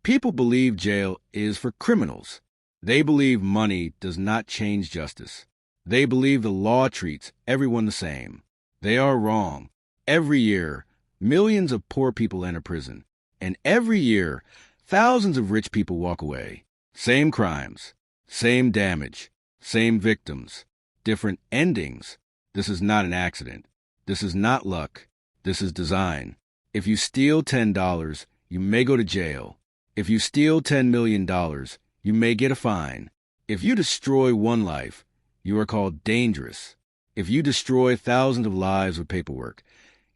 People believe jail is for criminals. They believe money does not change justice. They believe the law treats everyone the same. They are wrong. Every year, millions of poor people enter prison. And every year, thousands of rich people walk away. Same crimes, same damage, same victims, different endings. This is not an accident. This is not luck. This is design. If you steal $10, you may go to jail. If you steal $10 million, you may get a fine. If you destroy one life, you are called dangerous. If you destroy thousands of lives with paperwork,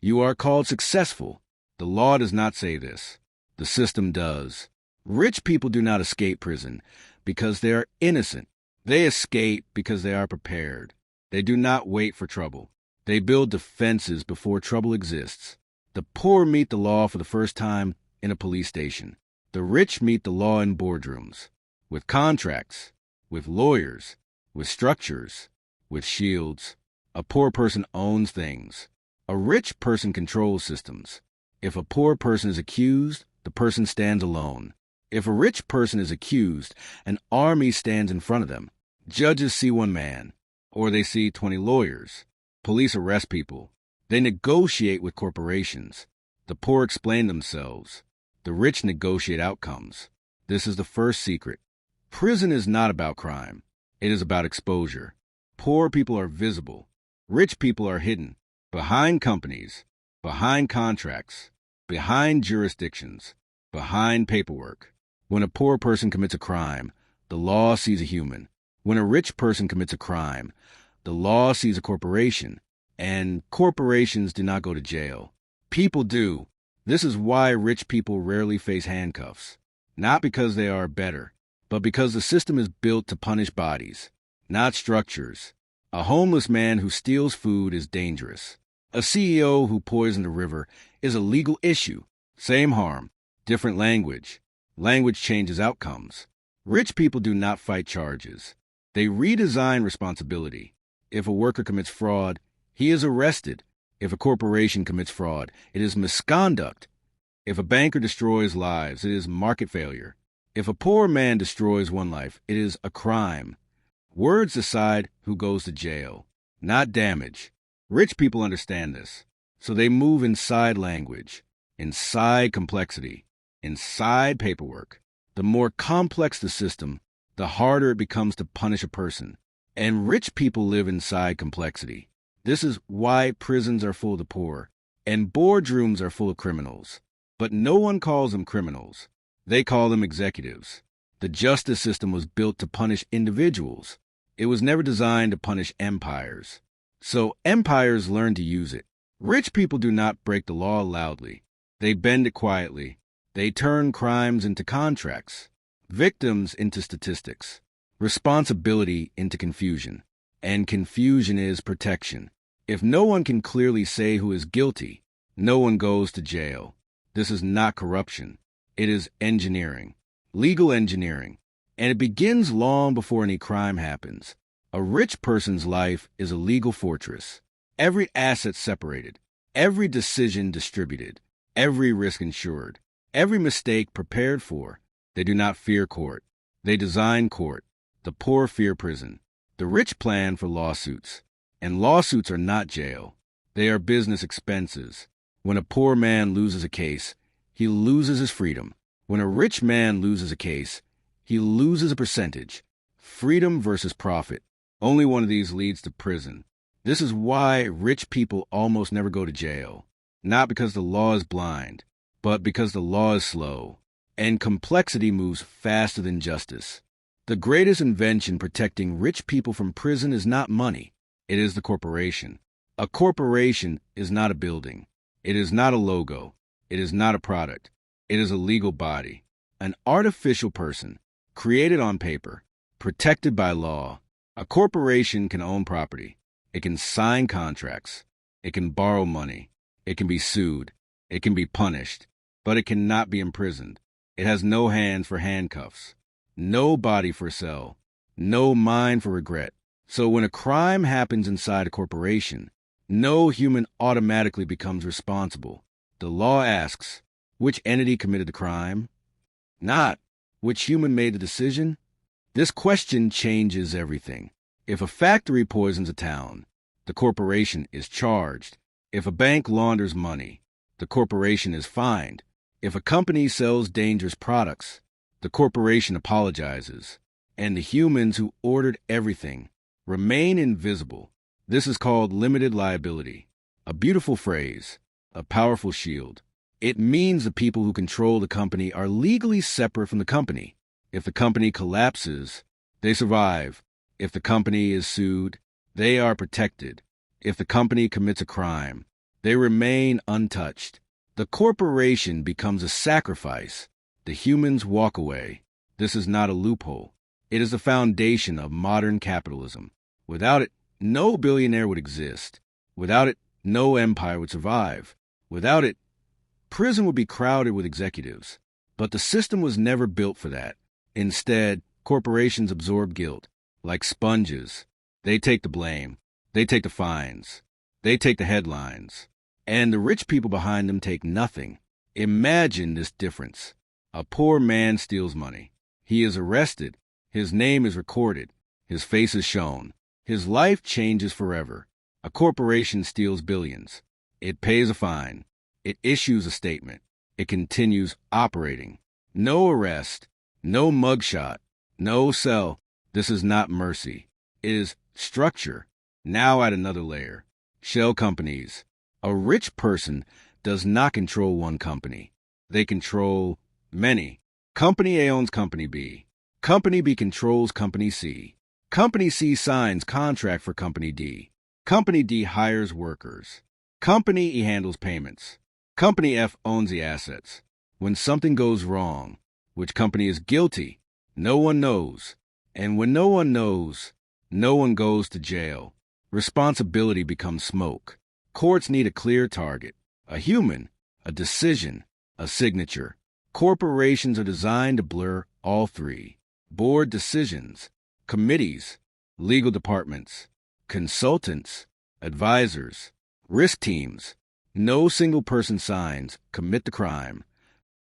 you are called successful. The law does not say this. The system does. Rich people do not escape prison because they are innocent. They escape because they are prepared. They do not wait for trouble. They build defenses before trouble exists. The poor meet the law for the first time in a police station. The rich meet the law in boardrooms, with contracts, with lawyers, with structures, with shields. A poor person owns things. A rich person controls systems. If a poor person is accused, the person stands alone. If a rich person is accused, an army stands in front of them. Judges see one man, or they see 20 lawyers. Police arrest people. They negotiate with corporations. The poor explain themselves. The rich negotiate outcomes. This is the first secret. Prison is not about crime. It is about exposure. Poor people are visible. Rich people are hidden. Behind companies, behind contracts, behind jurisdictions, behind paperwork. When a poor person commits a crime, the law sees a human. When a rich person commits a crime, the law sees a corporation. And corporations do not go to jail. People do. This is why rich people rarely face handcuffs. Not because they are better, but because the system is built to punish bodies, not structures. A homeless man who steals food is dangerous. A CEO who poisoned a river is a legal issue. Same harm, different language. Language changes outcomes. Rich people do not fight charges. They redesign responsibility. If a worker commits fraud, he is arrested. If a corporation commits fraud, it is misconduct. If a banker destroys lives, it is market failure. If a poor man destroys one life, it is a crime. Words decide who goes to jail, not damage. Rich people understand this, so they move inside language, inside complexity, inside paperwork. The more complex the system, the harder it becomes to punish a person. And rich people live inside complexity. This is why prisons are full of the poor, and boardrooms are full of criminals. But no one calls them criminals. They call them executives. The justice system was built to punish individuals. It was never designed to punish empires. So empires learn to use it. Rich people do not break the law loudly. They bend it quietly. They turn crimes into contracts, victims into statistics, responsibility into confusion. And confusion is protection. If no one can clearly say who is guilty, no one goes to jail. This is not corruption. It is engineering, legal engineering. And it begins long before any crime happens. A rich person's life is a legal fortress. Every asset separated, every decision distributed, every risk insured, every mistake prepared for. They do not fear court. They design court. The poor fear prison. The rich plan for lawsuits. And lawsuits are not jail. They are business expenses. When a poor man loses a case, he loses his freedom. When a rich man loses a case, he loses a percentage. Freedom versus profit. Only one of these leads to prison. This is why rich people almost never go to jail. Not because the law is blind, but because the law is slow. And complexity moves faster than justice. The greatest invention protecting rich people from prison is not money. It is the corporation. A corporation is not a building. It is not a logo. It is not a product. It is a legal body. An artificial person, created on paper, protected by law. A corporation can own property. It can sign contracts. It can borrow money. It can be sued. It can be punished. But it cannot be imprisoned. It has no hands for handcuffs. No body for cell. No mind for regret. So when a crime happens inside a corporation, no human automatically becomes responsible. The law asks, which entity committed the crime? not which human made the decision. This question changes everything. If a factory poisons a town, the corporation is charged. If a bank launders money, the corporation is fined. If a company sells dangerous products, the corporation apologizes. And the humans who ordered everything remain invisible. This is called limited liability. A beautiful phrase, a powerful shield. It means the people who control the company are legally separate from the company. If the company collapses, they survive. If the company is sued, they are protected. If the company commits a crime, they remain untouched. The corporation becomes a sacrifice. The humans walk away. This is not a loophole. It is the foundation of modern capitalism. Without it, no billionaire would exist. Without it, no empire would survive. Without it, prison would be crowded with executives. But the system was never built for that. Instead, corporations absorb guilt. Like sponges, they take the blame. They take the fines. They take the headlines. And the rich people behind them take nothing. Imagine this difference. A poor man steals money. He is arrested. His name is recorded. His face is shown. His life changes forever. A corporation steals billions. It pays a fine. It issues a statement. It continues operating. No arrest. No mugshot. No cell. This is not mercy. It is structure. Now add another layer. Shell companies. A rich person does not control one company. They control many. Company A owns Company B. Company B controls Company C. Company C signs contract for Company D. Company D hires workers. Company E handles payments. Company F owns the assets. When something goes wrong, which company is guilty, no one knows. And when no one knows, no one goes to jail. Responsibility becomes smoke. Courts need a clear target, a human, a decision, a signature. Corporations are designed to blur all three. Board decisions, committees, legal departments, consultants, advisors, risk teams. No single person signs, commit the crime.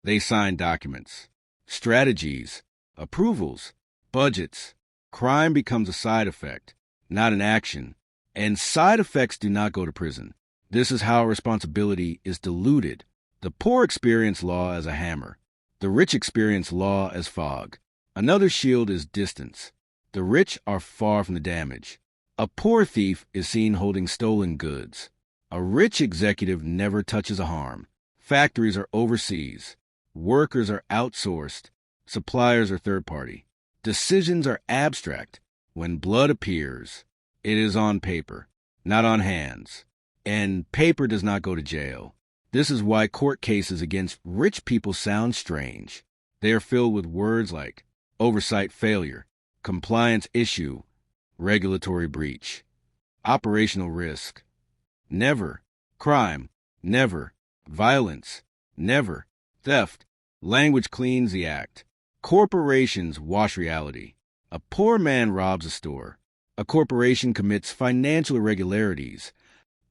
They sign documents, strategies, approvals, budgets. Crime becomes a side effect, not an action. And side effects do not go to prison. This is how responsibility is diluted. The poor experience law as a hammer. The rich experience law as fog. Another shield is distance. The rich are far from the damage. A poor thief is seen holding stolen goods. A rich executive never touches a harm. Factories are overseas. Workers are outsourced. Suppliers are third party. Decisions are abstract. When blood appears, it is on paper, not on hands. And paper does not go to jail. This is why court cases against rich people sound strange. They are filled with words like oversight failure, compliance issue, regulatory breach, operational risk. Never. Crime. Never. Violence. Never. Theft. Language cleans the act. Corporations wash reality. A poor man robs a store. A corporation commits financial irregularities.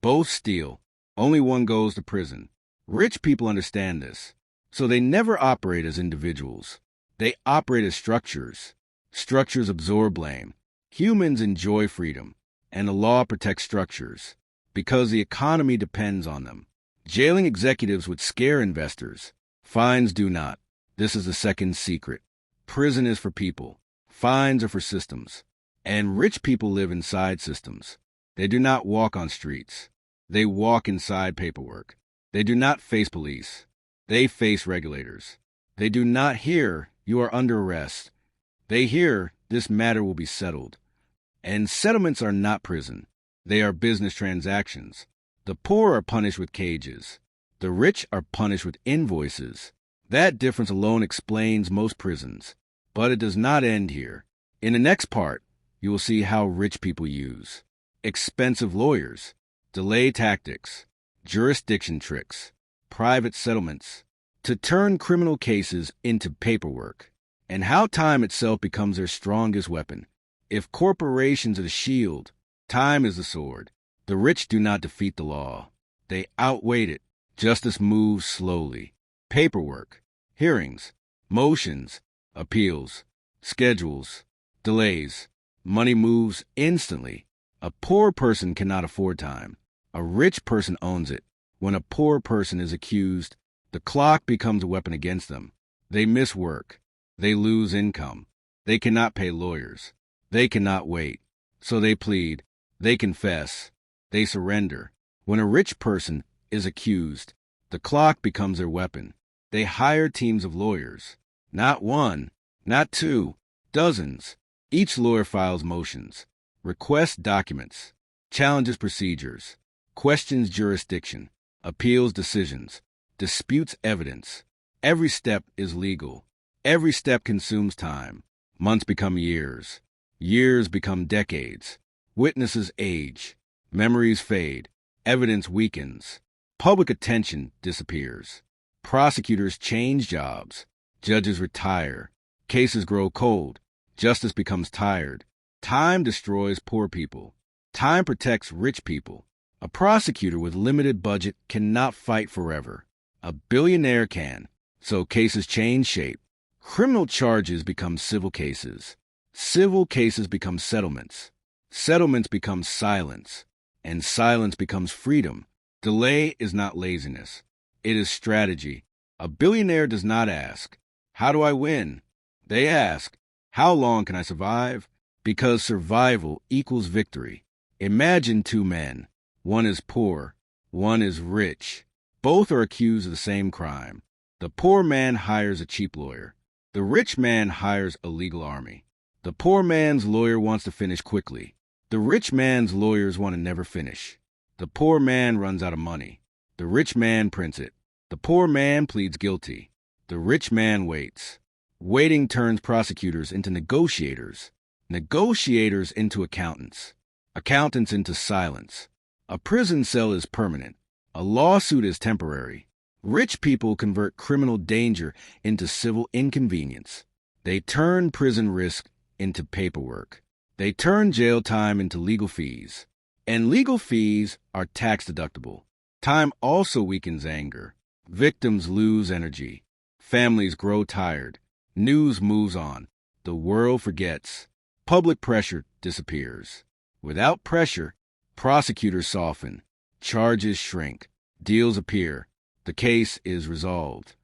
Both steal. Only one goes to prison. Rich people understand this, so they never operate as individuals. They operate as structures. Structures absorb blame. Humans enjoy freedom, and the law protects structures because the economy depends on them. Jailing executives would scare investors. Fines do not. This is the second secret. Prison is for people. Fines are for systems. And rich people live inside systems. They do not walk on streets. They walk inside paperwork. They do not face police. They face regulators. They do not hear you are under arrest. They hear this matter will be settled. And settlements are not prison. They are business transactions. The poor are punished with cages. The rich are punished with invoices. That difference alone explains most prisons. But it does not end here. In the next part, you will see how rich people use expensive lawyers, delay tactics, jurisdiction tricks, private settlements, to turn criminal cases into paperwork, and how time itself becomes their strongest weapon. If corporations are the shield, time is the sword. The rich do not defeat the law. They outweigh it. Justice moves slowly. Paperwork, hearings, Motions, appeals, schedules, delays. Money moves instantly. A poor person cannot afford time. A rich person owns it. When a poor person is accused, the clock becomes a weapon against them. They miss work. They lose income. They cannot pay lawyers. They cannot wait. So they plead. They confess. They surrender. When a rich person is accused, the clock becomes their weapon. They hire teams of lawyers. Not one, not two, dozens. Each lawyer files motions, requests documents, challenges procedures, questions jurisdiction, appeals decisions, disputes evidence. Every step is legal. Every step consumes time. Months become years. Years become decades. Witnesses age. Memories fade. Evidence weakens. Public attention disappears. Prosecutors change jobs. Judges retire. Cases grow cold. Justice becomes tired. Time destroys poor people. Time protects rich people. A prosecutor with limited budget cannot fight forever. A billionaire can. So cases change shape. Criminal charges become civil cases. Civil cases become settlements. Settlements become silence. And silence becomes freedom. Delay is not laziness. It is strategy. A billionaire does not ask, "How do I win?" They ask, "How long can I survive?" Because survival equals victory. Imagine two men. One is poor. One is rich. Both are accused of the same crime. The poor man hires a cheap lawyer. The rich man hires a legal army. The poor man's lawyer wants to finish quickly. The rich man's lawyers want to never finish. The poor man runs out of money. The rich man prints it. The poor man pleads guilty. The rich man waits. Waiting turns prosecutors into negotiators. Negotiators into accountants. Accountants into silence. A prison cell is permanent. A lawsuit is temporary. Rich people convert criminal danger into civil inconvenience. They turn prison risk into paperwork. They turn jail time into legal fees. And legal fees are tax deductible. Time also weakens anger. Victims lose energy. Families grow tired. News moves on. The world forgets. Public pressure disappears. Without pressure, prosecutors soften. Charges shrink. Deals appear. The case is resolved.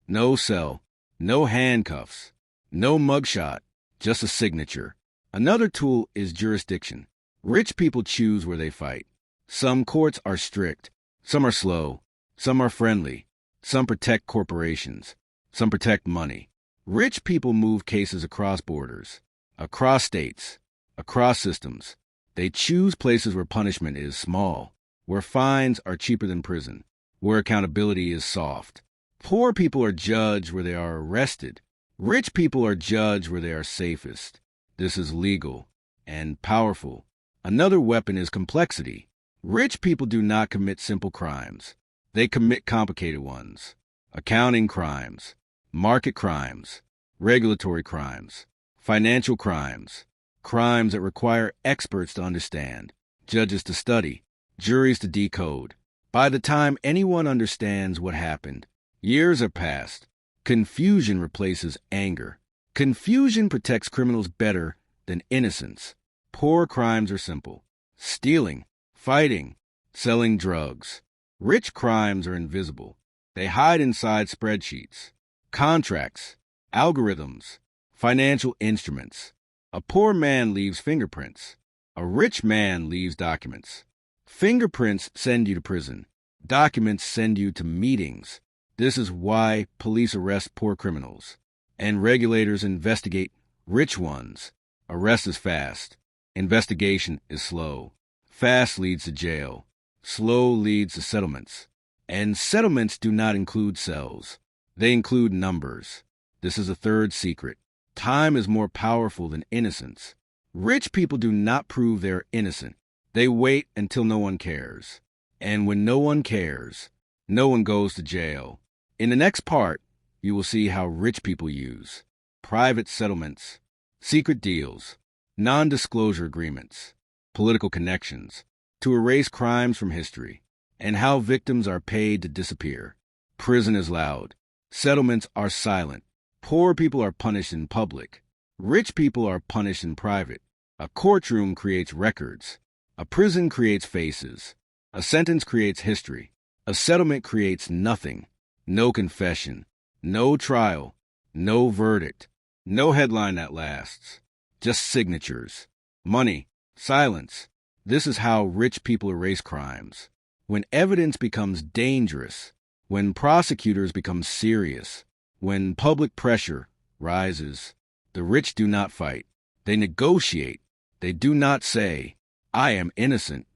No cell. No handcuffs. No mugshot. Just a signature. Another tool is jurisdiction. Rich people choose where they fight. Some courts are strict. Some are slow. Some are friendly. Some protect corporations. Some protect money. Rich people move cases across borders, across states, across systems. They choose places where punishment is small, where fines are cheaper than prison, where accountability is soft. Poor people are judged where they are arrested. Rich people are judged where they are safest. This is legal and powerful. Another weapon is complexity. Rich people do not commit simple crimes. They commit complicated ones. Accounting crimes, market crimes, regulatory crimes, financial crimes, crimes that require experts to understand, judges to study, juries to decode. By the time anyone understands what happened, years are passed. Confusion replaces anger. Confusion protects criminals better than innocence. Poor crimes are simple. Stealing, fighting, selling drugs. Rich crimes are invisible. They hide inside spreadsheets, contracts, algorithms, financial instruments. A poor man leaves fingerprints. A rich man leaves documents. Fingerprints send you to prison. Documents send you to meetings. This is why police arrest poor criminals, and regulators investigate rich ones. Arrest is fast. Investigation is slow. Fast leads to jail. Slow leads to settlements. And settlements do not include cells. They include numbers. This is a third secret. Time is more powerful than innocence. Rich people do not prove they're innocent. They wait until no one cares. And when no one cares, no one goes to jail. In the next part, you will see how rich people use private settlements, secret deals, non-disclosure agreements, political connections to erase crimes from history, and how victims are paid to disappear. Prison is loud. Settlements are silent. Poor people are punished in public. Rich people are punished in private. A courtroom creates records. A prison creates faces. A sentence creates history. A settlement creates nothing. No confession. No trial. No verdict. No headline that lasts. Just signatures. Money. Silence. This is how rich people erase crimes. When evidence becomes dangerous, when prosecutors become serious, when public pressure rises, the rich do not fight. They negotiate. They do not say, I am innocent.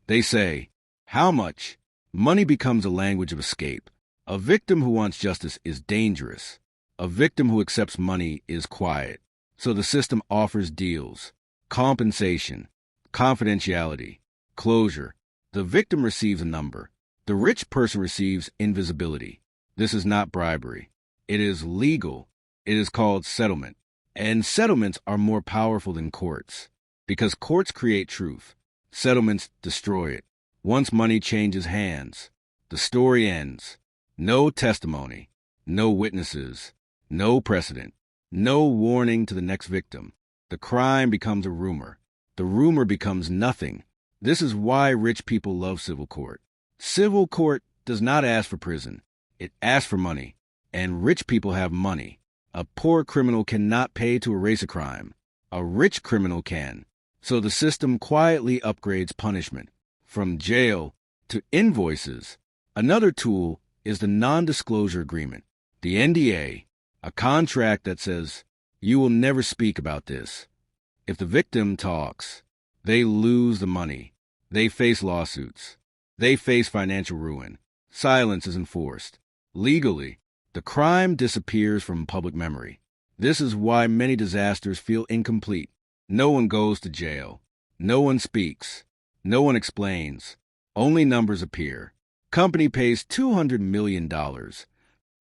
They say, how much? Money becomes a language of escape. A victim who wants justice is dangerous. A victim who accepts money is quiet. So the system offers deals, compensation, confidentiality, closure. The victim receives a number. The rich person receives invisibility. This is not bribery. It is legal. It is called settlement. And settlements are more powerful than courts. Because courts create truth. Settlements destroy it. Once money changes hands, the story ends. No testimony, no witnesses, no precedent, no warning to the next victim. The crime becomes a rumor. The rumor becomes nothing. This is why rich people love civil court. Civil court does not ask for prison. It asks for money. And rich people have money. A poor criminal cannot pay to erase a crime. A rich criminal can. So the system quietly upgrades punishment. From jail to invoices. Another tool is the non-disclosure agreement, the NDA, a contract that says, you will never speak about this. If the victim talks, they lose the money. They face lawsuits. They face financial ruin. Silence is enforced. Legally, the crime disappears from public memory. This is why many disasters feel incomplete. No one goes to jail. No one speaks. No one explains. Only numbers appear. Company pays $200 million.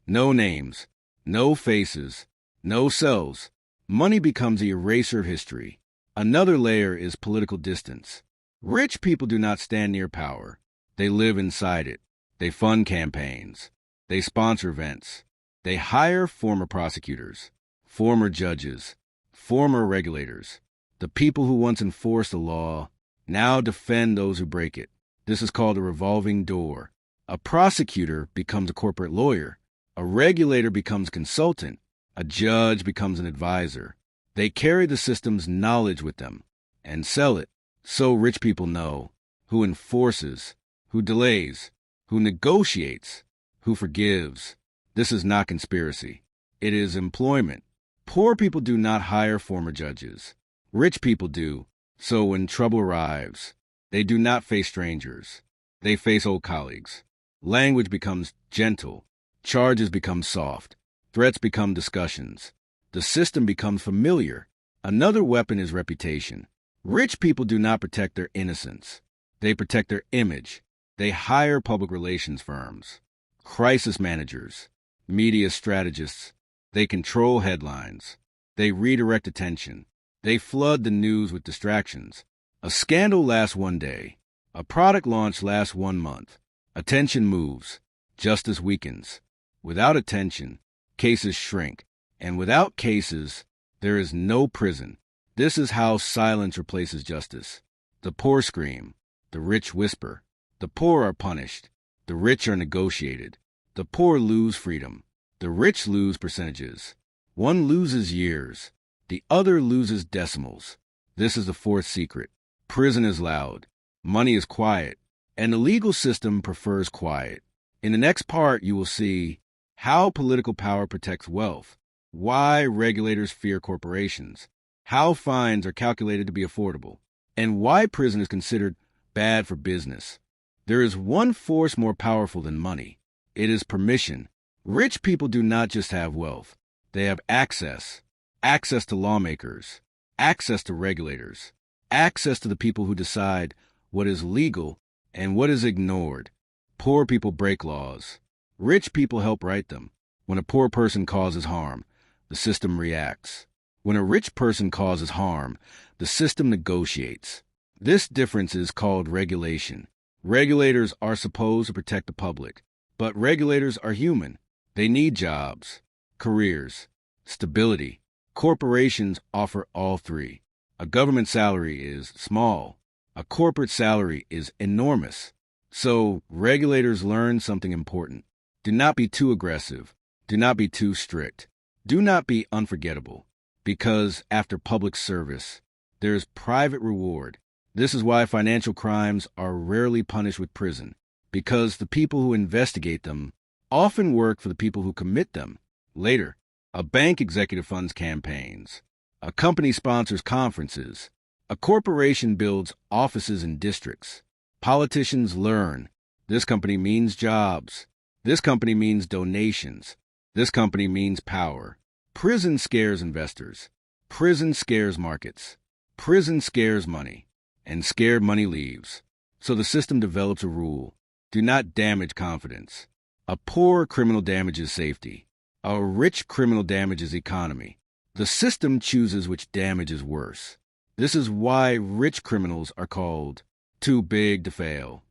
No names. No faces. No cells. Money becomes the eraser of history. Another layer is political distance. Rich people do not stand near power. They live inside it. They fund campaigns. They sponsor events. They hire former prosecutors, former judges, former regulators. The people who once enforced the law now defend those who break it. This is called a revolving door. A prosecutor becomes a corporate lawyer. A regulator becomes a consultant. A judge becomes an advisor. They carry the system's knowledge with them and sell it. So rich people know who enforces, who delays, who negotiates, who forgives. This is not conspiracy. It is employment. Poor people do not hire former judges. Rich people do. So when trouble arrives, they do not face strangers. They face old colleagues. Language becomes gentle. Charges become soft. Threats become discussions. The system becomes familiar. Another weapon is reputation. Rich people do not protect their innocence. They protect their image. They hire public relations firms, crisis managers, media strategists. They control headlines. They redirect attention. They flood the news with distractions. A scandal lasts one day. A product launch lasts 1 month. Attention moves. Justice weakens. Without attention, cases shrink. And without cases, there is no prison. This is how silence replaces justice. The poor scream. The rich whisper. The poor are punished. The rich are negotiated. The poor lose freedom. The rich lose percentages. One loses years. The other loses decimals. This is the fourth secret. Prison is loud. Money is quiet. And the legal system prefers quiet. In the next part, you will see how political power protects wealth, why regulators fear corporations, how fines are calculated to be affordable, and why prison is considered bad for business. There is one force more powerful than money. It is permission. Rich people do not just have wealth. They have access. Access to lawmakers. Access to regulators. Access to the people who decide what is legal and what is ignored. Poor people break laws. Rich people help write them. When a poor person causes harm, the system reacts. When a rich person causes harm, the system negotiates. This difference is called regulation. Regulators are supposed to protect the public, but regulators are human. They need jobs, careers, Stability. Corporations offer all three. A government salary is small. A corporate salary is enormous. So regulators learn something important. Do not be too aggressive. Do not be too strict. Do not be unforgettable. Because after public service, there is private reward. This is why financial crimes are rarely punished with prison, because the people who investigate them often work for the people who commit them. Later, a bank executive funds campaigns. A company sponsors conferences. A corporation builds offices in districts. Politicians learn. This company means jobs. This company means donations. This company means power. Prison scares investors. Prison scares markets. Prison scares money. And scared money leaves. So the system develops a rule. Do not damage confidence. A poor criminal damages safety. A rich criminal damages economy. The system chooses which damage is worse. This is why rich criminals are called too big to fail.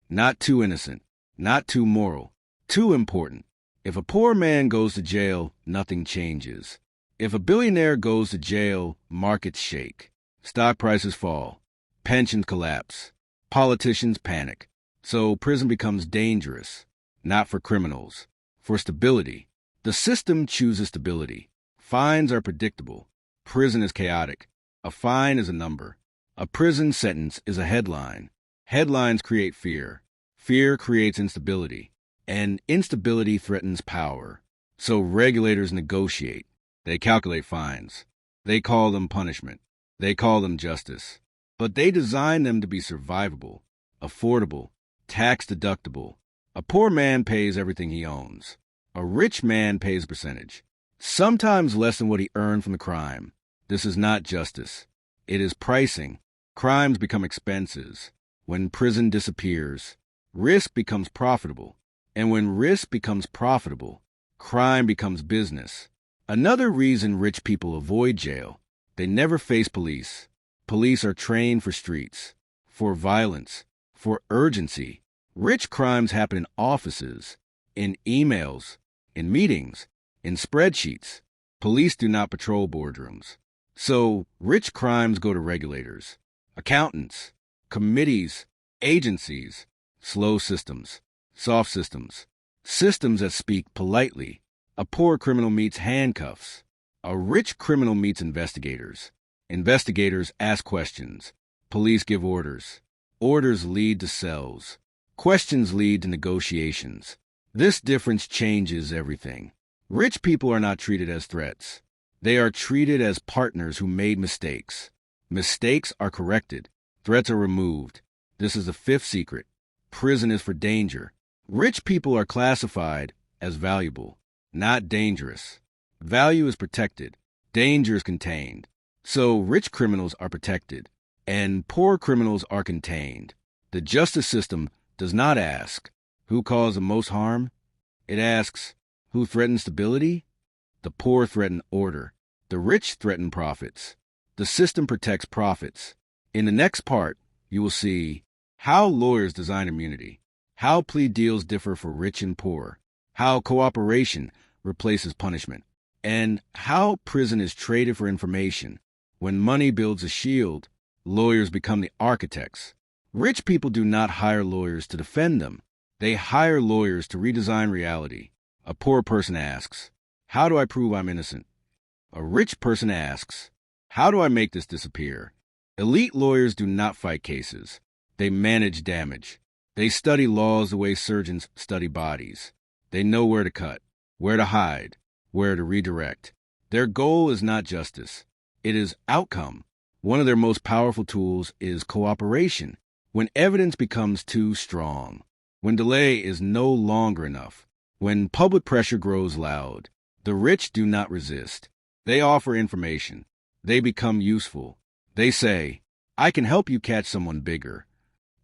Not too innocent. Not too moral. Too important. If a poor man goes to jail, nothing changes. If a billionaire goes to jail, markets shake. Stock prices fall. Pensions collapse. Politicians panic. So prison becomes dangerous. Not for criminals. For stability. The system chooses stability. Fines are predictable. Prison is chaotic. A fine is a number. A prison sentence is a headline. Headlines create fear. Fear creates instability. And instability threatens power. So regulators negotiate. They calculate fines. They call them punishment. They call them justice. But they design them to be survivable, affordable, tax-deductible. A poor man pays everything he owns. A rich man pays a percentage, sometimes less than what he earned from the crime. This is not justice. It is pricing. Crimes become expenses. When prison disappears, risk becomes profitable. And when risk becomes profitable, crime becomes business. Another reason rich people avoid jail: they never face police. Police are trained for streets, for violence, for urgency. Rich crimes happen in offices, in emails, in meetings, in spreadsheets. Police do not patrol boardrooms. So rich crimes go to regulators, accountants, committees, agencies, slow systems, soft systems, systems that speak politely. A poor criminal meets handcuffs. A rich criminal meets investigators. Investigators ask questions. Police give orders. Orders lead to cells. Questions lead to negotiations. This difference changes everything. Rich people are not treated as threats. They are treated as partners who made mistakes. Mistakes are corrected. Threats are removed. This is the fifth secret. Prison is for danger. Rich people are classified as valuable, not dangerous. Value is protected. Danger is contained. So rich criminals are protected, and poor criminals are contained. The justice system does not ask, who caused the most harm? It asks, who threatens stability? The poor threaten order. The rich threaten profits. The system protects profits. In the next part, you will see how lawyers design immunity, how plea deals differ for rich and poor, how cooperation replaces punishment, and how prison is traded for information. When money builds a shield, lawyers become the architects. Rich people do not hire lawyers to defend them. They hire lawyers to redesign reality. A poor person asks, how do I prove I'm innocent? A rich person asks, how do I make this disappear? Elite lawyers do not fight cases. They manage damage. They study laws the way surgeons study bodies. They know where to cut, where to hide, where to redirect. Their goal is not justice. It is outcome. One of their most powerful tools is cooperation. When evidence becomes too strong, when delay is no longer enough, when public pressure grows loud, the rich do not resist. They offer information. They become useful. They say, I can help you catch someone bigger.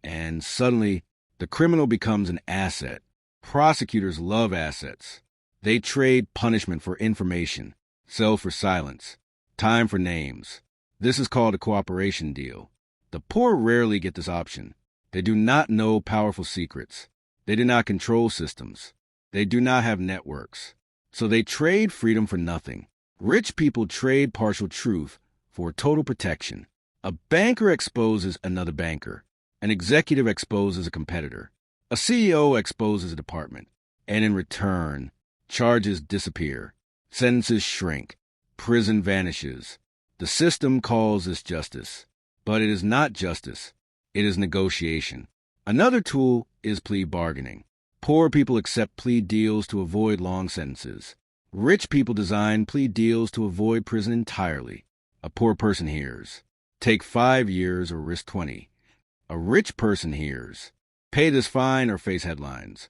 And suddenly, the criminal becomes an asset. Prosecutors love assets. They trade punishment for information, cell for silence, time for names. This is called a cooperation deal. The poor rarely get this option. They do not know powerful secrets. They do not control systems. They do not have networks. So they trade freedom for nothing. Rich people trade partial truth for total protection. A banker exposes another banker. An executive exposes a competitor. A CEO exposes a department. And in return, charges disappear. Sentences shrink. Prison vanishes. The system calls this justice. But it is not justice. It is negotiation. Another tool is plea bargaining. Poor people accept plea deals to avoid long sentences. Rich people design plea deals to avoid prison entirely. A poor person hears, take 5 years or risk 20. A rich person hears, pay this fine or face headlines.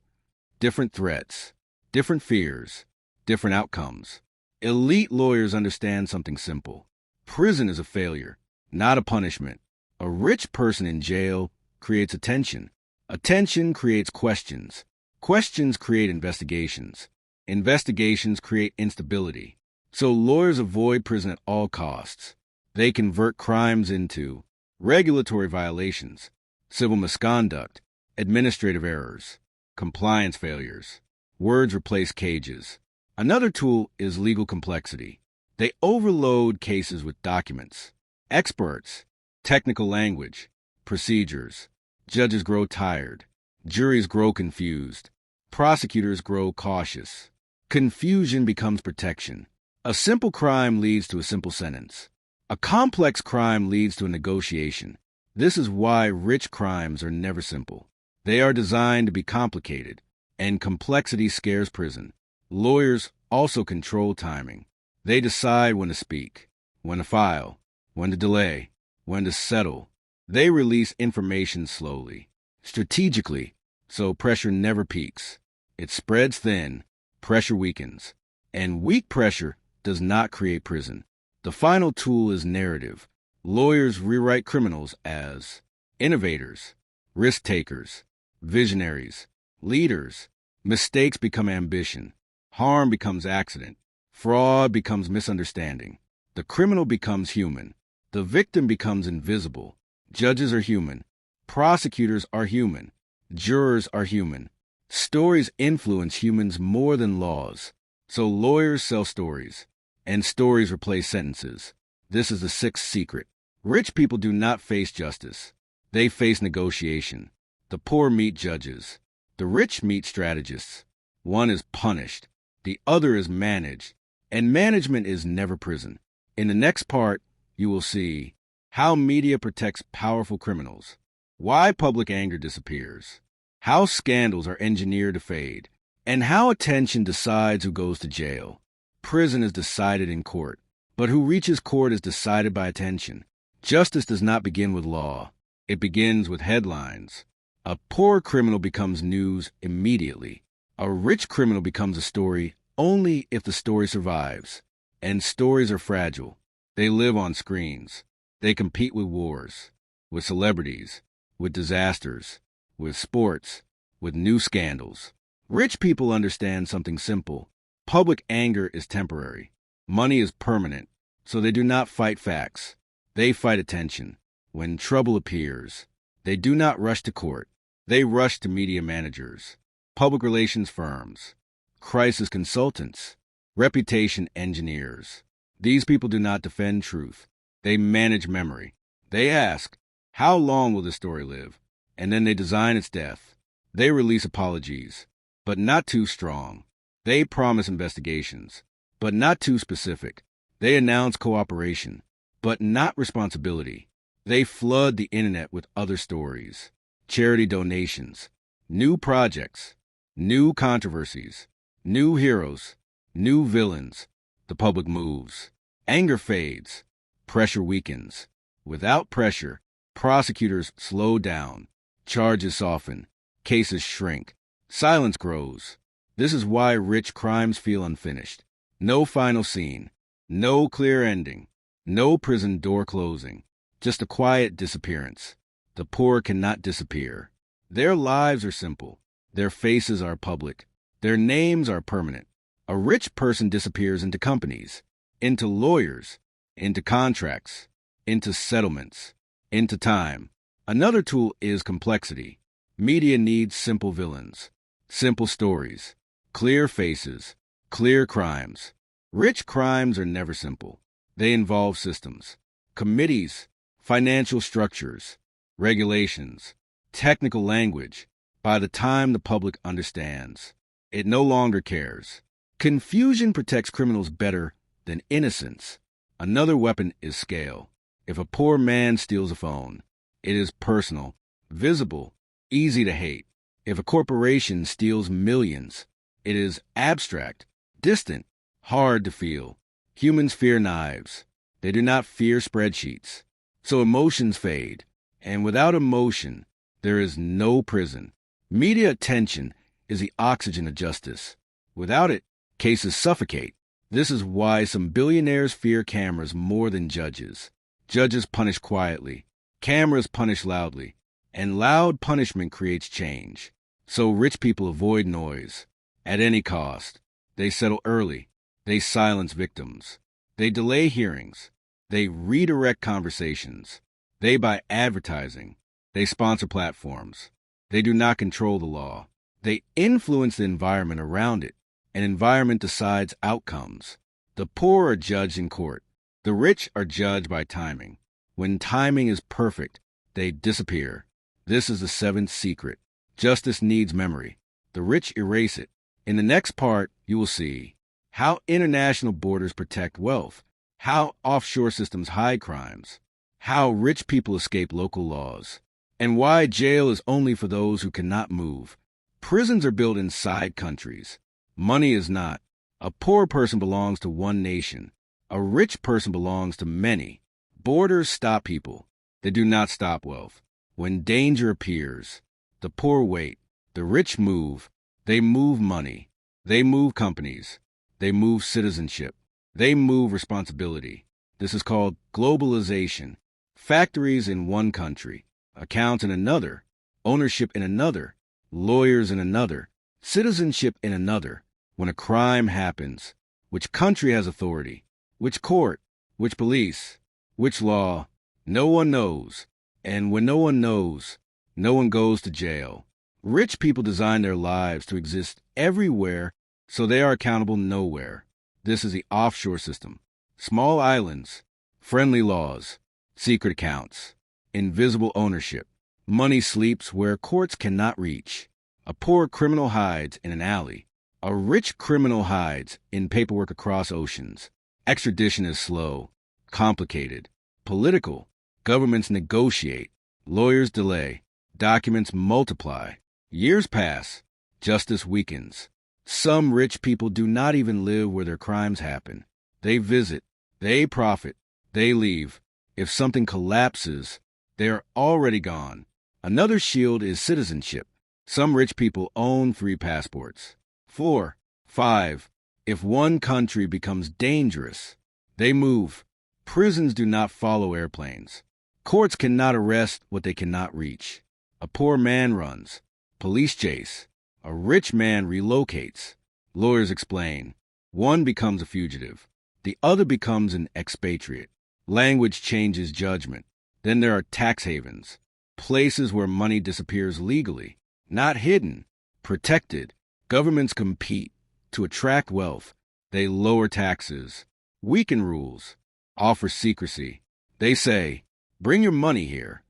Different threats, different fears, different outcomes. Elite lawyers understand something simple. Prison is a failure, not a punishment. A rich person in jail creates attention. Attention creates questions. Questions create investigations. Investigations create instability. So lawyers avoid prison at all costs. They convert crimes into regulatory violations, civil misconduct, administrative errors, compliance failures. Words replace cages. Another tool is legal complexity. They overload cases with documents, experts, technical language, procedures. Judges grow tired. Juries grow confused. Prosecutors grow cautious. Confusion becomes protection. A simple crime leads to a simple sentence. A complex crime leads to a negotiation. This is why rich crimes are never simple. They are designed to be complicated, and complexity scares prison. Lawyers also control timing. They decide when to speak, when to file, when to delay, when to settle. They release information slowly, strategically, so pressure never peaks. It spreads thin, pressure weakens, and weak pressure does not create prison. The final tool is narrative. Lawyers rewrite criminals as innovators, risk takers, visionaries, leaders. Mistakes become ambition. Harm becomes accident. Fraud becomes misunderstanding. The criminal becomes human. The victim becomes invisible. Judges are human. Prosecutors are human. Jurors are human. Stories influence humans more than laws. So lawyers sell stories, and stories replace sentences. This is the sixth secret. Rich people do not face justice. They face negotiation. The poor meet judges. The rich meet strategists. One is punished. The other is managed. And management is never prison. In the next part, you will see how media protects powerful criminals, why public anger disappears, how scandals are engineered to fade, and how attention decides who goes to jail. Prison is decided in court, but who reaches court is decided by attention. Justice does not begin with law. It begins with headlines. A poor criminal becomes news immediately. A rich criminal becomes a story only if the story survives. And stories are fragile. They live on screens. They compete with wars, with celebrities, with disasters, with sports, with new scandals. Rich people understand something simple. Public anger is temporary. Money is permanent, so they do not fight facts. They fight attention. When trouble appears, they do not rush to court. They rush to media managers, public relations firms, crisis consultants, reputation engineers. These people do not defend truth. They manage memory. They ask, how long will this story live? And then they design its death. They release apologies, but not too strong. They promise investigations, but not too specific. They announce cooperation, but not responsibility. They flood the internet with other stories, charity donations, new projects, new controversies, new heroes, new villains. The public moves. Anger fades. Pressure weakens. Without pressure, prosecutors slow down. Charges soften. Cases shrink. Silence grows. This is why rich crimes feel unfinished. No final scene. No clear ending. No prison door closing. Just a quiet disappearance. The poor cannot disappear. Their lives are simple. Their faces are public. Their names are permanent. A rich person disappears into companies, into lawyers, into contracts, into settlements, into time. Another tool is complexity. Media needs simple villains, simple stories, clear faces, clear crimes. Rich crimes are never simple. They involve systems, committees, financial structures, regulations, technical language. By the time the public understands, it no longer cares. Confusion protects criminals better than innocence. Another weapon is scale. If a poor man steals a phone, it is personal, visible, easy to hate. If a corporation steals millions, it is abstract, distant, hard to feel. Humans fear knives. They do not fear spreadsheets. So emotions fade. And without emotion, there is no prison. Media attention is the oxygen of justice. Without it, cases suffocate. This is why some billionaires fear cameras more than judges. Judges punish quietly. Cameras punish loudly. And loud punishment creates change. So rich people avoid noise. At any cost. They settle early. They silence victims. They delay hearings. They redirect conversations. They buy advertising. They sponsor platforms. They do not control the law. They influence the environment around it. An environment decides outcomes. The poor are judged in court. The rich are judged by timing. When timing is perfect, they disappear. This is the seventh secret. Justice needs memory. The rich erase it. In the next part, you will see how international borders protect wealth, how offshore systems hide crimes, how rich people escape local laws, and why jail is only for those who cannot move. Prisons are built inside countries. Money is not. A poor person belongs to one nation. A rich person belongs to many. Borders stop people. They do not stop wealth. When danger appears, the poor wait. The rich move. They move money. They move companies. They move citizenship. They move responsibility. This is called globalization. Factories in one country, accounts in another, ownership in another, lawyers in another, citizenship in another. When a crime happens, which country has authority? Which court? Which police? Which law? No one knows. And when no one knows, no one goes to jail. Rich people design their lives to exist everywhere, so they are accountable nowhere. This is the offshore system. Small islands, friendly laws, secret accounts, invisible ownership. Money sleeps where courts cannot reach. A poor criminal hides in an alley. A rich criminal hides in paperwork across oceans. Extradition is slow, complicated, political. Governments negotiate. Lawyers delay. Documents multiply. Years pass. Justice weakens. Some rich people do not even live where their crimes happen. They visit. They profit. They leave. If something collapses, they are already gone. Another shield is citizenship. Some rich people own 3 passports. 4, 5. If one country becomes dangerous, they move. Prisons do not follow airplanes. Courts cannot arrest what they cannot reach. A poor man runs. Police chase. A rich man relocates. Lawyers explain. One becomes a fugitive. The other becomes an expatriate. Language changes judgment. Then there are tax havens. Places where money disappears legally. Not hidden. Protected. Governments compete to attract wealth. They lower taxes, weaken rules, offer secrecy. They say, bring your money here.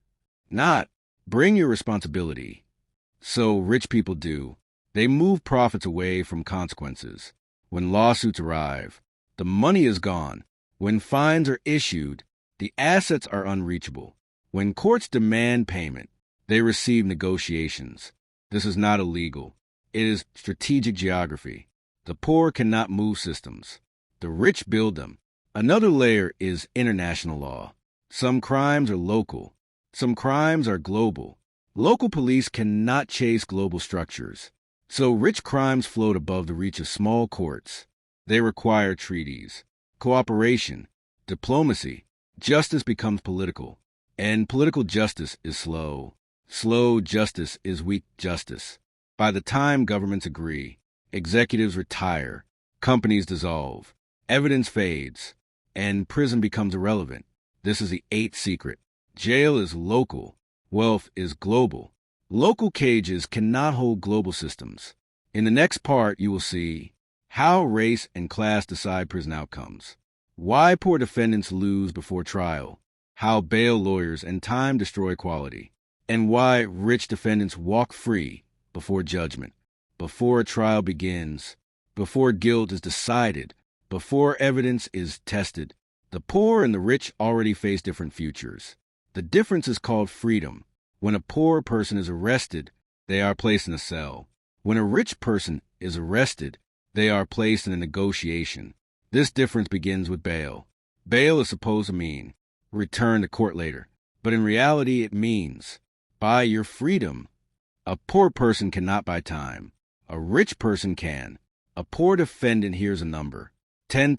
Not, bring your responsibility. So rich people do. They move profits away from consequences. When lawsuits arrive, the money is gone. When fines are issued, the assets are unreachable. When courts demand payment, they receive negotiations. This is not illegal. It is strategic geography. The poor cannot move systems. The rich build them. Another layer is international law. Some crimes are local. Some crimes are global. Local police cannot chase global structures. So rich crimes float above the reach of small courts. They require treaties, cooperation, diplomacy. Justice becomes political. And political justice is slow. Slow justice is weak justice. By the time governments agree, executives retire, companies dissolve, evidence fades, and prison becomes irrelevant. This is the 8th secret. Jail is local. Wealth is global. Local cages cannot hold global systems. In the next part, you will see How race and class decide prison outcomes. Why poor defendants lose before trial. How bail lawyers and time destroy quality. And why rich defendants walk free before judgment, before a trial begins, before guilt is decided, before evidence is tested. The poor and the rich already face different futures. The difference is called freedom. When a poor person is arrested, they are placed in a cell. When a rich person is arrested, they are placed in a negotiation. This difference begins with bail. Bail is supposed to mean return to court later, but in reality it means buy your freedom. A poor person cannot buy time. A rich person can. A poor defendant hears a number, $10,000,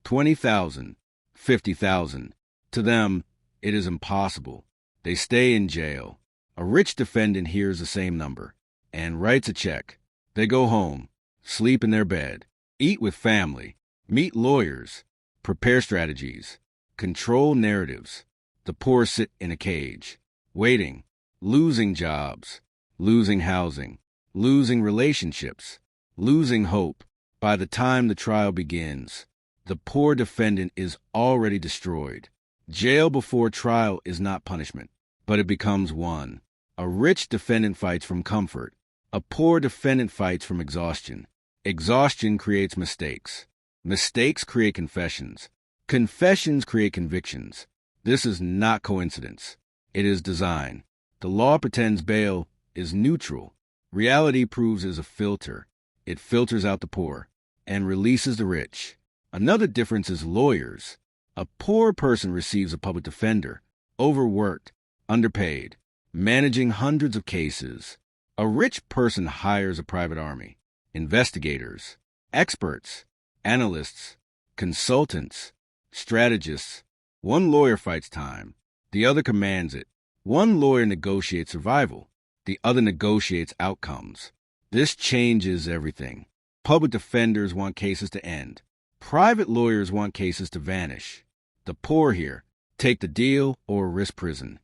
$20,000, $50,000. To them, it is impossible. They stay in jail. A rich defendant hears the same number and writes a check. They go home, sleep in their bed, eat with family, meet lawyers, prepare strategies, control narratives. The poor sit in a cage, waiting, losing jobs, losing housing, losing relationships, losing hope. By the time the trial begins, the poor defendant is already destroyed. Jail before trial is not punishment, but it becomes one. A rich defendant fights from comfort. A poor defendant fights from exhaustion. Exhaustion creates mistakes. Mistakes create confessions. Confessions create convictions. This is not coincidence. It is design. The law pretends bail is neutral. Reality proves it is a filter. It filters out the poor and releases the rich. Another difference is lawyers. A poor person receives a public defender, overworked, underpaid, managing hundreds of cases. A rich person hires a private army, investigators, experts, analysts, consultants, strategists. One lawyer fights time, the other commands it. One lawyer negotiates survival, the other negotiates outcomes. This changes everything. Public defenders want cases to end. Private lawyers want cases to vanish. The poor here take the deal or risk prison.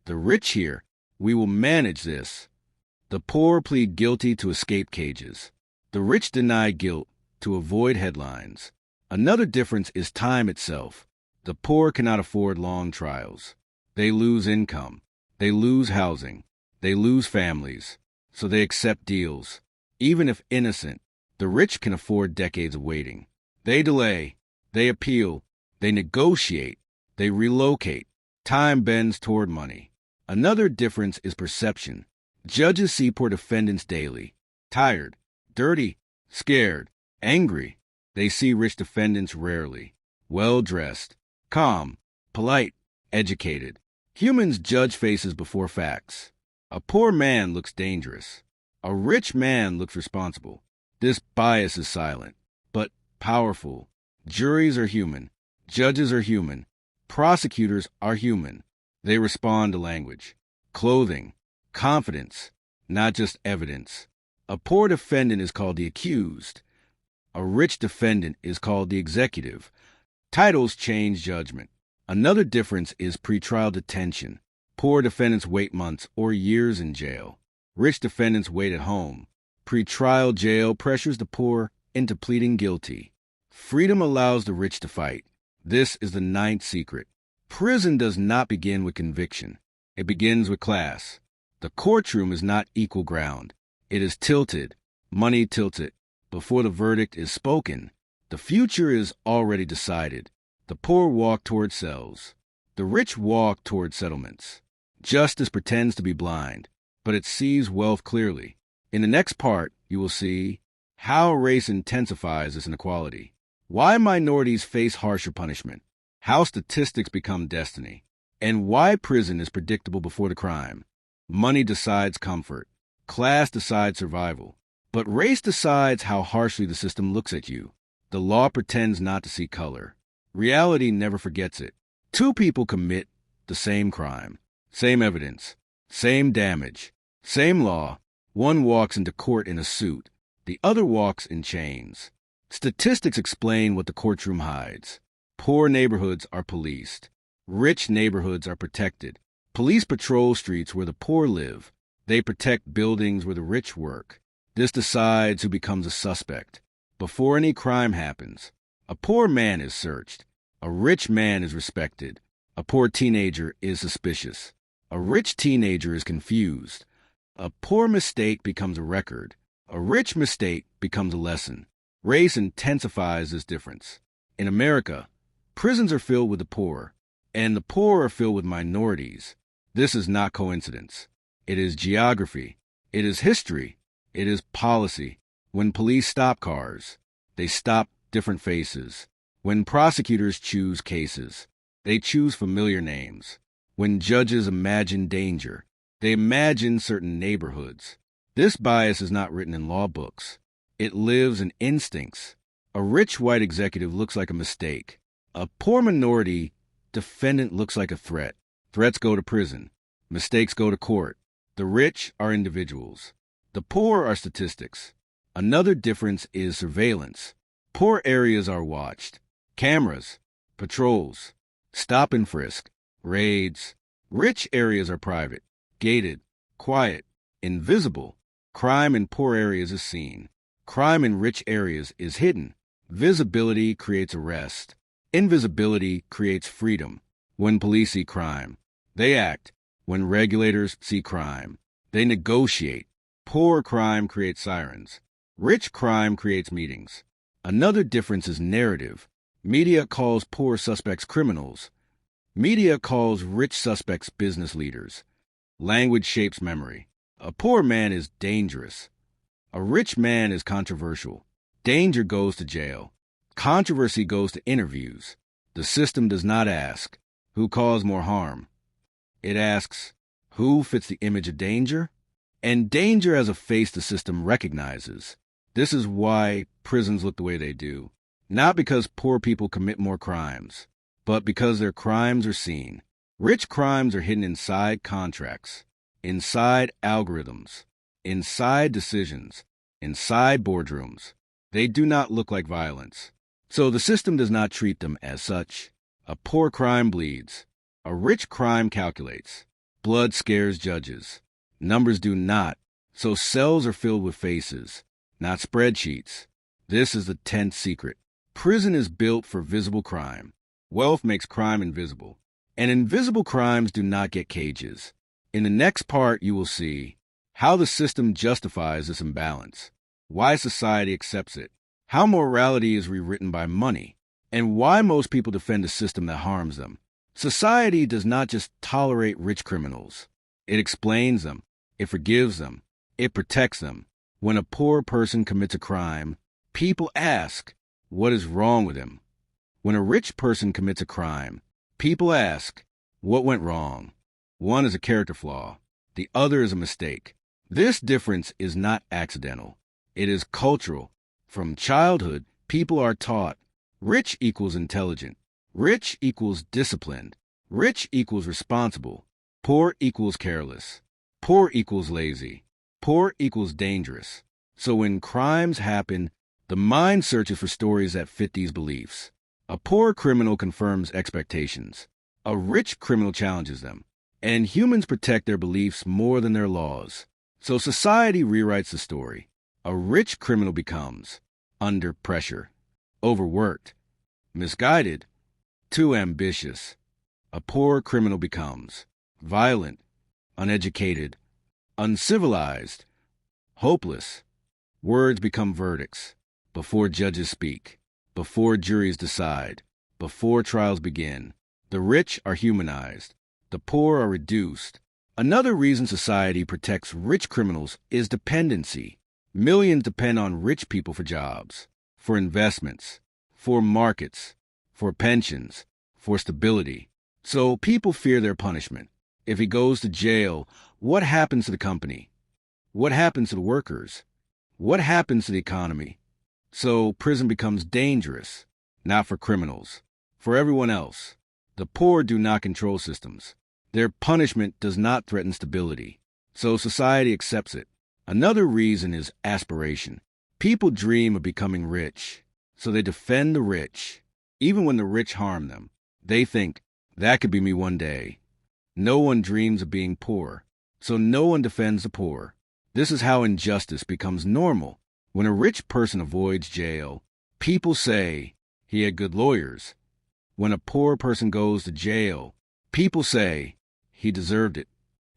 The rich here, we will manage this. The poor plead guilty to escape cages. The rich deny guilt to avoid headlines. Another difference is time itself. The poor cannot afford long trials. They lose income. They lose housing. They lose families. So they accept deals. Even if innocent, the rich can afford decades of waiting. They delay. They appeal. They negotiate. They relocate. Time bends toward money. Another difference is perception. Judges see poor defendants daily. Tired, dirty, scared, angry. They see rich defendants rarely. Well-dressed, calm, polite, educated. Humans judge faces before facts. A poor man looks dangerous. A rich man looks responsible. This bias is silent, but powerful. Juries are human. Judges are human. Prosecutors are human. They respond to language, clothing, confidence, not just evidence. A poor defendant is called the accused. A rich defendant is called the executive. Titles change judgment. Another difference is pretrial detention. Poor defendants wait months or years in jail. Rich defendants wait at home. Pretrial jail pressures the poor into pleading guilty. Freedom allows the rich to fight. This is the ninth secret. Prison does not begin with conviction. It begins with class. The courtroom is not equal ground. It is tilted, money tilted. Before the verdict is spoken, the future is already decided. The poor walk toward cells. The rich walk toward settlements. Justice pretends to be blind, but it sees wealth clearly. In the next part, you will see how race intensifies this inequality, why minorities face harsher punishment, how statistics become destiny, and why prison is predictable before the crime. Money decides comfort. Class decides survival. But race decides how harshly the system looks at you. The law pretends not to see color. Reality never forgets it. Two people commit the same crime, same evidence, same damage, same law. One walks into court in a suit. The other walks in chains. Statistics explain what the courtroom hides. Poor neighborhoods are policed. Rich neighborhoods are protected. Police patrol streets where the poor live. They protect buildings where the rich work. This decides who becomes a suspect. Before any crime happens, a poor man is searched. A rich man is respected. A poor teenager is suspicious. A rich teenager is confused. A poor mistake becomes a record. A rich mistake becomes a lesson. Race intensifies this difference. In America, prisons are filled with the poor, and the poor are filled with minorities. This is not coincidence. It is geography. It is history. It is policy. When police stop cars, they stop different faces. When prosecutors choose cases, they choose familiar names. When judges imagine danger, they imagine certain neighborhoods. This bias is not written in law books. It lives in instincts. A rich white executive looks like a mistake. A poor minority defendant looks like a threat. Threats go to prison. Mistakes go to court. The rich are individuals. The poor are statistics. Another difference is surveillance. Poor areas are watched. Cameras, patrols, stop and frisk, raids. Rich areas are private, gated, quiet, invisible. Crime in poor areas is seen. Crime in rich areas is hidden. Visibility creates arrest. Invisibility creates freedom. When police see crime, they act. When regulators see crime, they negotiate. Poor crime creates sirens. Rich crime creates meetings. Another difference is narrative. Media calls poor suspects criminals. Media calls rich suspects business leaders. Language shapes memory. A poor man is dangerous. A rich man is controversial. Danger goes to jail. Controversy goes to interviews. The system does not ask, who caused more harm? It asks, who fits the image of danger? And danger as a face the system recognizes. This is why prisons look the way they do. Not because poor people commit more crimes, but because their crimes are seen. Rich crimes are hidden inside contracts, inside algorithms, inside decisions, inside boardrooms. They do not look like violence. So the system does not treat them as such. A poor crime bleeds. A rich crime calculates. Blood scares judges. Numbers do not. So cells are filled with faces, not spreadsheets. This is the 10th secret. Prison is built for visible crime. Wealth makes crime invisible. And invisible crimes do not get cages. In the next part, you will see how the system justifies this imbalance, why society accepts it, how morality is rewritten by money, and why most people defend a system that harms them. Society does not just tolerate rich criminals. It explains them. It forgives them. It protects them. When a poor person commits a crime, people ask, what is wrong with him? When a rich person commits a crime, people ask, what went wrong? One is a character flaw. The other is a mistake. This difference is not accidental. It is cultural. From childhood, people are taught rich equals intelligent. Rich equals disciplined. Rich equals responsible. Poor equals careless. Poor equals lazy. Poor equals dangerous. So when crimes happen, the mind searches for stories that fit these beliefs. A poor criminal confirms expectations. A rich criminal challenges them. And humans protect their beliefs more than their laws. So society rewrites the story. A rich criminal becomes under pressure, overworked, misguided, too ambitious. A poor criminal becomes violent, uneducated, uncivilized, hopeless. Words become verdicts before judges speak, before juries decide, before trials begin. The rich are humanized. The poor are reduced. Another reason society protects rich criminals is dependency. Millions depend on rich people for jobs, for investments, for markets, for pensions, for stability. So people fear their punishment. If he goes to jail, what happens to the company? What happens to the workers? What happens to the economy? So prison becomes dangerous, not for criminals, for everyone else. The poor do not control systems. Their punishment does not threaten stability. So society accepts it. Another reason is aspiration. People dream of becoming rich, so they defend the rich. Even when the rich harm them, they think, that could be me one day. No one dreams of being poor, so no one defends the poor. This is how injustice becomes normal. When a rich person avoids jail, people say he had good lawyers. When a poor person goes to jail, people say he deserved it.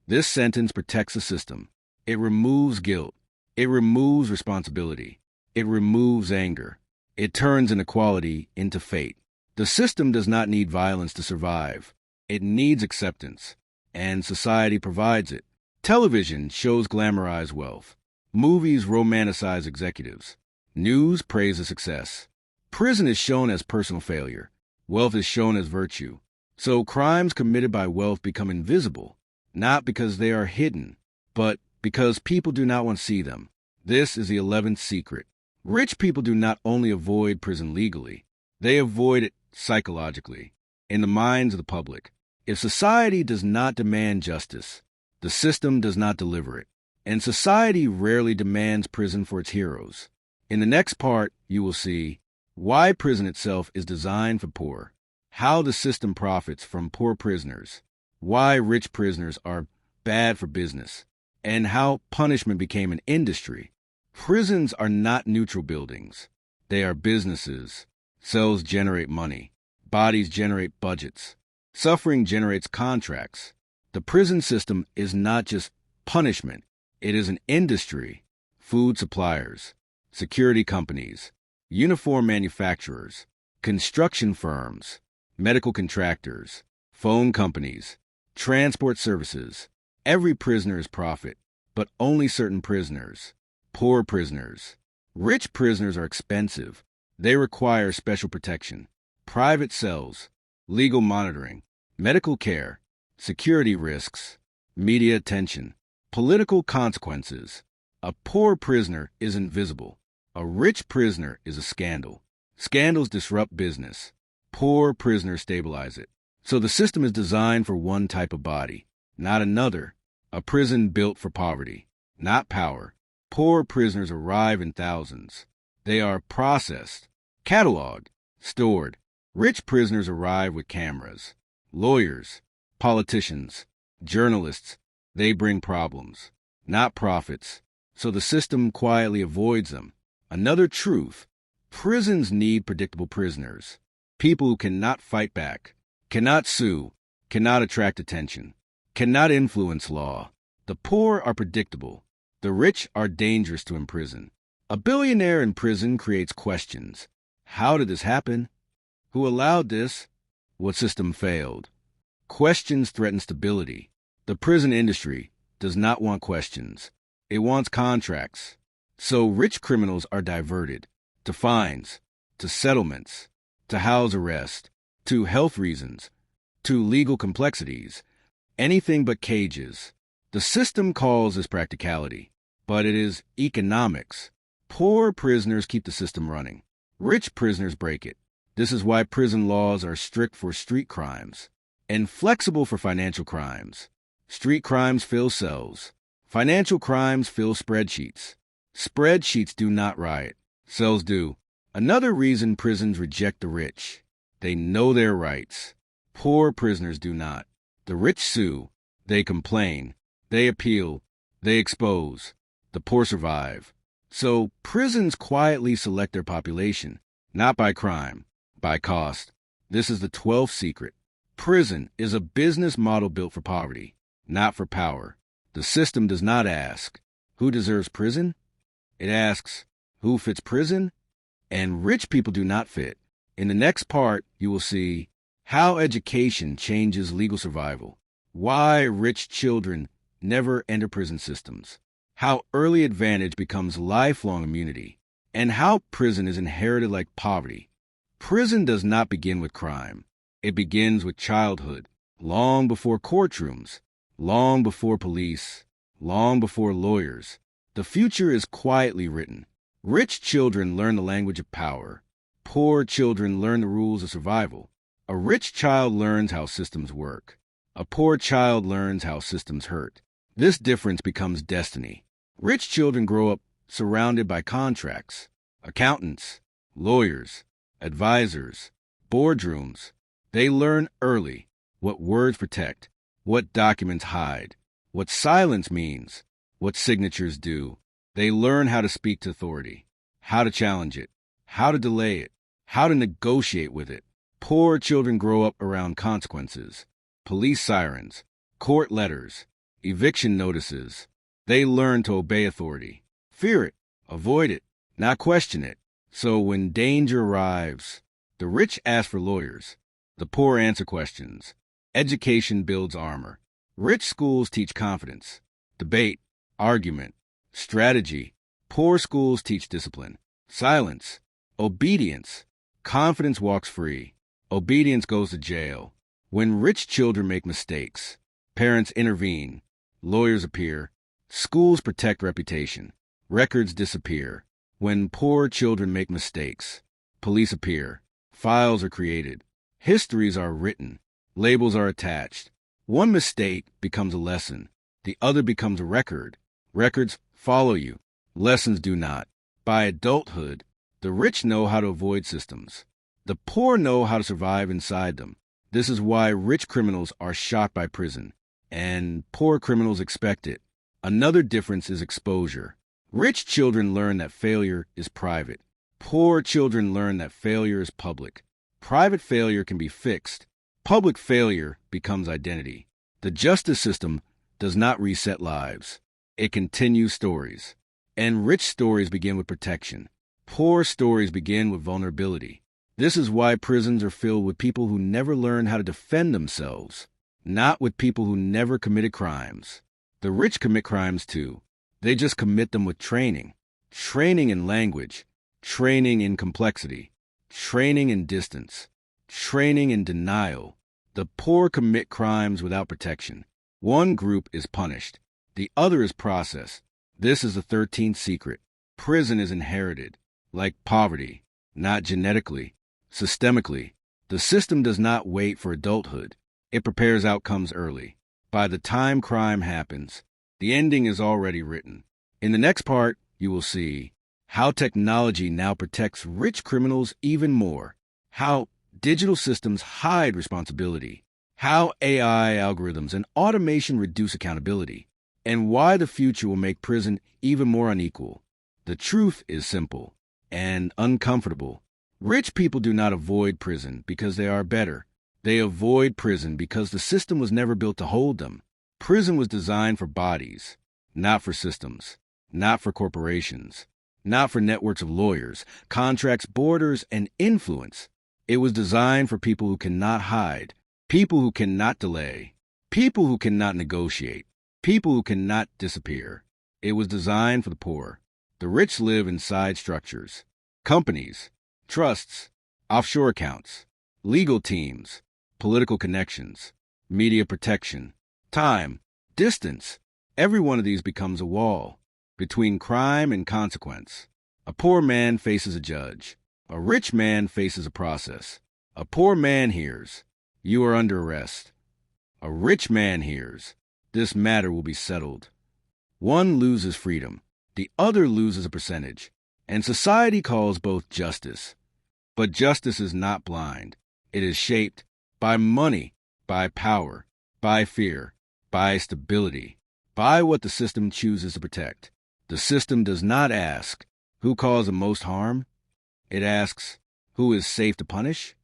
This sentence protects the system. It removes guilt. It removes responsibility. It removes anger. It turns inequality into fate. The system does not need violence to survive. It needs acceptance, and society provides it. Television shows glamorize wealth. Movies romanticize executives. News praises success. Prison is shown as personal failure. Wealth is shown as virtue. So crimes committed by wealth become invisible, not because they are hidden, but because people do not want to see them. This is the 11th secret. Rich people do not only avoid prison legally, they avoid it psychologically, in the minds of the public. If society does not demand justice, the system does not deliver it. And society rarely demands prison for its heroes. In the next part, you will see why prison itself is designed for poor, how the system profits from poor prisoners, why rich prisoners are bad for business, and how punishment became an industry. Prisons are not neutral buildings. They are businesses. Cells generate money. Bodies generate budgets. Suffering generates contracts. The prison system is not just punishment. It is an industry. Food suppliers, security companies, uniform manufacturers, construction firms, medical contractors, phone companies, transport services. Every prisoner is profit, but only certain prisoners. Poor prisoners. Rich prisoners are expensive. They require special protection, private cells, legal monitoring, medical care, security risks, media attention, political consequences. A poor prisoner is invisible. A rich prisoner is a scandal. Scandals disrupt business. Poor prisoners stabilize it. So the system is designed for one type of body, not another. A prison built for poverty, not power. Poor prisoners arrive in thousands. They are processed, cataloged, stored. Rich prisoners arrive with cameras, lawyers, politicians, journalists. They bring problems, not profits. So the system quietly avoids them. Another truth: prisons need predictable prisoners. People who cannot fight back, cannot sue, cannot attract attention, cannot influence law. The poor are predictable. The rich are dangerous to imprison. A billionaire in prison creates questions. How did this happen? Who allowed this? What system failed? Questions threaten stability. The prison industry does not want questions. It wants contracts. So rich criminals are diverted to fines, to settlements, to house arrest, to health reasons, to legal complexities, anything but cages. The system calls this practicality, but it is economics. Poor prisoners keep the system running. Rich prisoners break it. This is why prison laws are strict for street crimes and flexible for financial crimes. Street crimes fill cells. Financial crimes fill spreadsheets. Spreadsheets do not riot. Cells do. Another reason prisons reject the rich: they know their rights. Poor prisoners do not. The rich sue. They complain. They appeal. They expose. The poor survive. So prisons quietly select their population, not by crime, by cost. This is the 12th secret. Prison is a business model built for poverty, not for power. The system does not ask, who deserves prison? It asks, who fits prison? And rich people do not fit. In the next part, you will see how education changes legal survival, why rich children never enter prison systems, how early advantage becomes lifelong immunity, and how prison is inherited like poverty. Prison does not begin with crime. It begins with childhood, long before courtrooms, long before police, long before lawyers. The future is quietly written. Rich children learn the language of power. Poor children learn the rules of survival. A rich child learns how systems work. A poor child learns how systems hurt. This difference becomes destiny. Rich children grow up surrounded by contracts, accountants, lawyers, advisors, boardrooms. They learn early what words protect, what documents hide, what silence means, what signatures do. They learn how to speak to authority, how to challenge it, how to delay it, how to negotiate with it. Poor children grow up around consequences, police sirens, court letters, eviction notices. They learn to obey authority, fear it, avoid it, not question it. So when danger arrives, the rich ask for lawyers, the poor answer questions. Education builds armor. Rich schools teach confidence, debate, argument, strategy. Poor schools teach discipline, silence, obedience. Confidence walks free. Obedience goes to jail. When rich children make mistakes, parents intervene, lawyers appear, schools protect reputation, records disappear. When poor children make mistakes, police appear, files are created, histories are written, labels are attached. One mistake becomes a lesson, the other becomes a record. Records follow you, lessons do not. By adulthood, the rich know how to avoid systems. The poor know how to survive inside them. This is why rich criminals are shocked by prison, and poor criminals expect it. Another difference is exposure. Rich children learn that failure is private. Poor children learn that failure is public. Private failure can be fixed. Public failure becomes identity. The justice system does not reset lives. It continues stories. And rich stories begin with protection. Poor stories begin with vulnerability. This is why prisons are filled with people who never learn how to defend themselves, not with people who never committed crimes. The rich commit crimes too. They just commit them with training. Training in language, training in complexity, training in distance, training in denial. The poor commit crimes without protection. One group is punished. The other is processed. This is the 13th secret. Prison is inherited, like poverty, not genetically, systemically. The system does not wait for adulthood. It prepares outcomes early. By the time crime happens, the ending is already written. In the next part, you will see how technology now protects rich criminals even more, how digital systems hide responsibility, how AI algorithms and automation reduce accountability, and why the future will make prison even more unequal. The truth is simple and uncomfortable. Rich people do not avoid prison because they are better. They avoid prison because the system was never built to hold them. Prison was designed for bodies, not for systems, not for corporations, not for networks of lawyers, contracts, borders, and influence. It was designed for people who cannot hide, people who cannot delay, people who cannot negotiate, people who cannot disappear. It was designed for the poor. The rich live inside structures, companies, trusts, offshore accounts, legal teams, political connections, media protection, time, distance. Every one of these becomes a wall between crime and consequence. A poor man faces a judge. A rich man faces a process. A poor man hears, "You are under arrest." A rich man hears, "This matter will be settled." One loses freedom. The other loses a percentage. And society calls both justice. But justice is not blind. It is shaped by money, by power, by fear, by stability, by what the system chooses to protect. The system does not ask, who caused the most harm? It asks, who is safe to punish?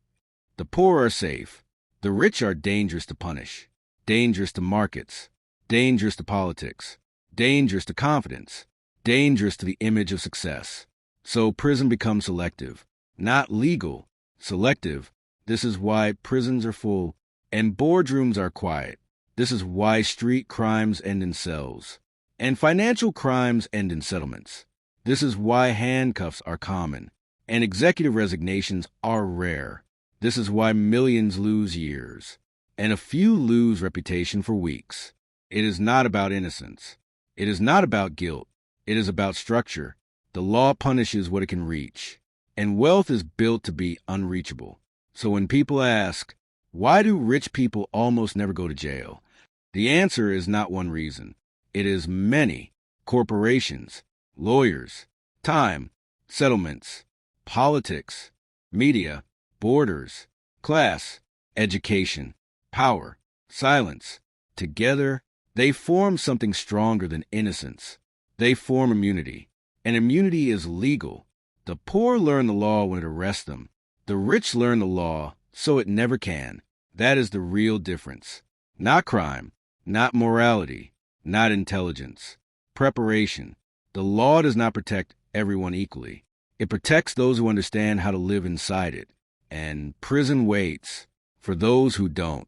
The poor are safe. The rich are dangerous to punish, dangerous to markets, dangerous to politics, dangerous to confidence, dangerous to the image of success. So prison becomes selective, not legal, selective. This is why prisons are full and boardrooms are quiet. This is why street crimes end in cells and financial crimes end in settlements. This is why handcuffs are common and executive resignations are rare. This is why millions lose years and a few lose reputation for weeks. It is not about innocence. It is not about guilt. It is about structure. The law punishes what it can reach, and wealth is built to be unreachable. So when people ask, why do rich people almost never go to jail? The answer is not one reason. It is many: corporations, lawyers, time, settlements, politics, media, borders, class, education, power, silence. Together, They form something stronger than innocence. They form immunity. And immunity is legal. The poor learn the law when it arrests them. The rich learn the law so it never can. That is the real difference. Not crime, not morality, not intelligence. Preparation. The law does not protect everyone equally. It protects those who understand how to live inside it. And prison waits for those who don't.